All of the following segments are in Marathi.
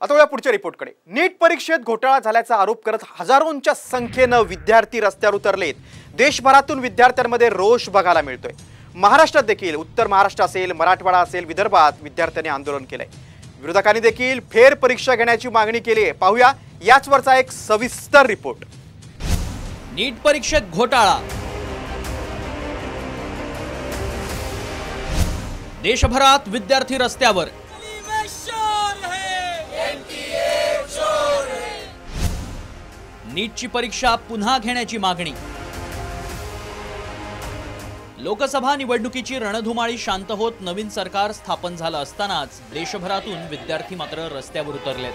आता या पुढच्या रिपोर्टकडे। नीट परीक्षेत घोटाळा झाल्याचा आरोप करत हजारोंच्या संख्येने विद्यार्थी रस्त्यावर उतरलेत। देशभरातून विद्यार्थ्यांमध्ये रोष बघायला मिळतोय। महाराष्ट्रात देखील उत्तर महाराष्ट्र असेल, मराठवाडा असेल, विदर्भात विद्यार्थ्यांनी आंदोलन केलंय। विरोधकांनी देखील फेर परीक्षा घेण्याची मागणी केली आहे। पाहूया याचवरचा एक सविस्तर रिपोर्ट। नीट परीक्षेत घोटाळा, देशभरात विद्यार्थी रस्त्यावर। नीटची परीक्षा पुन्हा घेण्याची मागणी। लोकसभा निवडणुकीची रणधुमाळी शांत होत नवीन सरकार स्थापन झालं असतानाच देशभरातून विद्यार्थी मात्र रस्त्यावर उतरलेत।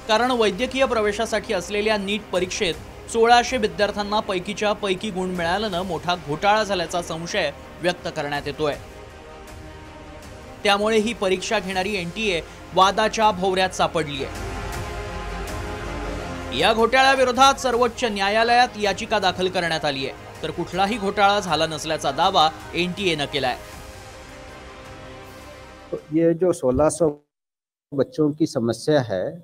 कारण वैद्यकीय प्रवेशासाठी असलेल्या नीट परीक्षेत 1600 विद्यार्थ्यांना पैकीच्या पैकी गुण मिळाल्यानं मोठा घोटाळा झाल्याचा संशय व्यक्त करण्यात येतोय। त्यामुळे ही परीक्षा घेणारी एनटीए वादाच्या भोवऱ्यात सापडली आहे। या घोटाळ्याविरोधात सर्वोच्च न्यायालयात याचिका दाखल करण्यात आली आहे, तर कुठलाही घोटाळा झाला नसल्याचा दावा एनटीएनं केलाय। ये जो 1600 बच्चों की समस्या है,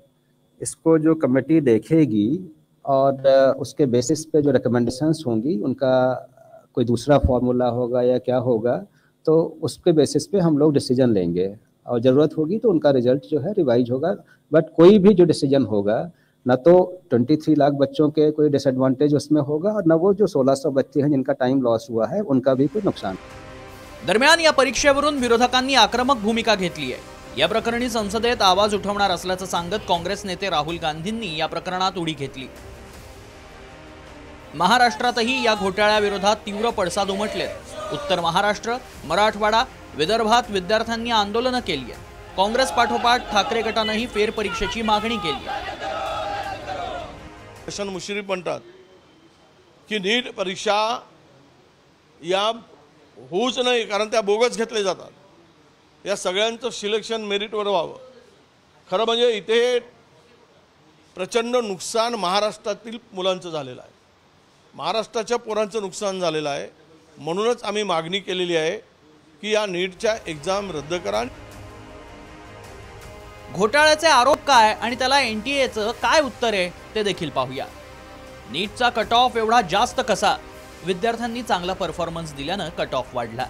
इसको जो कमेटी देखेगी और उसके बेसिस पे जो रिकमेंडेशंस होंगी, उनका कोई दूसरा फॉर्मूला होगा या क्या होगा, तो उसके बेसिस पे हम लोग डिसीजन लेंगे और ज़रूरत होगी तो उनका रिजल्ट जो है रिवाइज होगा। बट कोई भी जो डिसीजन होगा, न तो 23 लाख बच्चों के कोई डिसएडवांटेज उसमें होगा और न वो जो 1600 बच्चे हैं जिनका टाइम लॉस हुआ है उनका भी कोई नुकसान। दरम्यान या परीक्षेवरून विरोधकांनी आक्रमक भूमिका घेतली आहे। या प्रकरणी संसदेत आवाज उठवणार असल्याचं सांगत काँग्रेस नेते राहुल गांधींनी या प्रकरणात उडी घेतली। महाराष्ट्रातही या घोटाळ्याविरोधात तीव्र पडसाद उमटलेत। उत्तर महाराष्ट्र, मराठवाडा, विदर्भात विद्यार्थ्यांनी आंदोलनं केली आहेत। काँग्रेस पाठोपाठ ठाकरे गटानंही फेर परीक्षेची मागणी केली आहे। हसन मुश्रीफ म्हणतात की नीट परीक्षा या होऊच नाही, कारण त्या बोगस घेतले जातात। या सगळ्यांचं सिलेक्शन मेरिटवर व्हावं। खरं म्हणजे इथे प्रचंड नुकसान महाराष्ट्रातील मुलांचं झालेलं आहे, महाराष्ट्राच्या पोरांचं नुकसान झालेलं आहे। म्हणूनच आम्ही मागणी केलेली आहे की या नीटच्या एक्झाम रद्द करा। घोटाळ्याचे आरोप काय आणि त्याला एनटीएचं काय उत्तर आहे ते देखील पाहूया। नीटचा कट ऑफ एवढा जास्त कसा? विद्यार्थ्यांनी चांगला परफॉर्मन्स दिल्यानं कट ऑफ वाढला।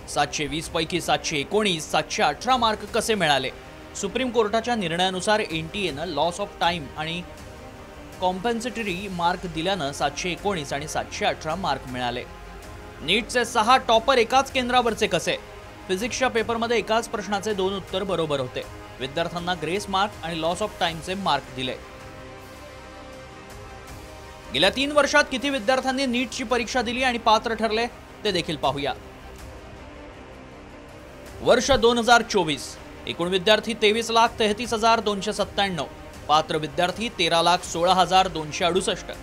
720 पैकी 719, 718 मार्क कसे मिळाले? सुप्रीम कोर्टाच्या निर्णयानुसार एनटीएनं लॉस ऑफ टाइम आणि कॉम्पेन्सेटरी मार्क दिल्यानं 719 आणि 718 मार्क मिळाले। नीटचे 6 टॉपर एकाच केंद्रावरचे कसे? फिजिक्सच्या पेपरमध्ये एकाच प्रश्नाचे 2 उत्तर बरोबर होते। विद्यार्थ्यांना ग्रेस मार्क आणि लॉस ऑफ टाइमचे मार्क दिले। गेल्या 3 वर्षात किती विद्यार्थ्यांनी नीटची परीक्षा दिली आणि पात्र ठरले ते देखील पाहूया। वर्ष 2024, एकूण विद्यार्थी 23,33,297, पात्र विद्यार्थी 13,16,268।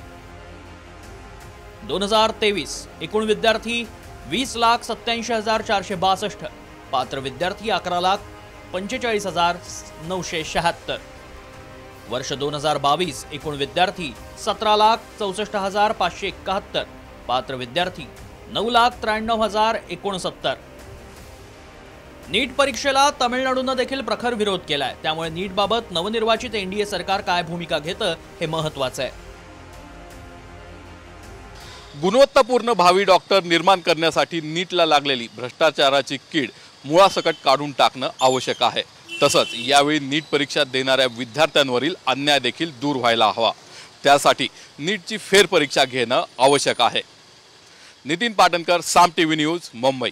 2023, एकूण विद्यार्थी 20,87,462, पात्र विद्यार्थी 11,45,976। वर्ष 2022, एकूण विद्यार्थी 17,64,571, पात्र विद्यार्थी 9,93,069। नीट परीक्षेला तमिळनाडूने देखील प्रखर विरोध केलाय। त्यामुळे नीट बाबत नवनिर्वाचित एनडीए सरकार काय भूमिका घेतं हे महत्त्वाचं आहे। गुणवत्तापूर्ण भावी डॉक्टर निर्माण करण्यासाठी नीटला लागलेली भ्रष्टाचाराची कीड मुळासकट काढून टाकणं आवश्यक आहे। तसंच यावेळी नीट परीक्षा देणाऱ्या विद्यार्थ्यांवरील अन्याय देखील दूर व्हायला हवा। त्यासाठी नीटची फेर परीक्षा घेणं आवश्यक आहे। नितीन पाटणकर, साम टीव्ही न्यूज, मुंबई।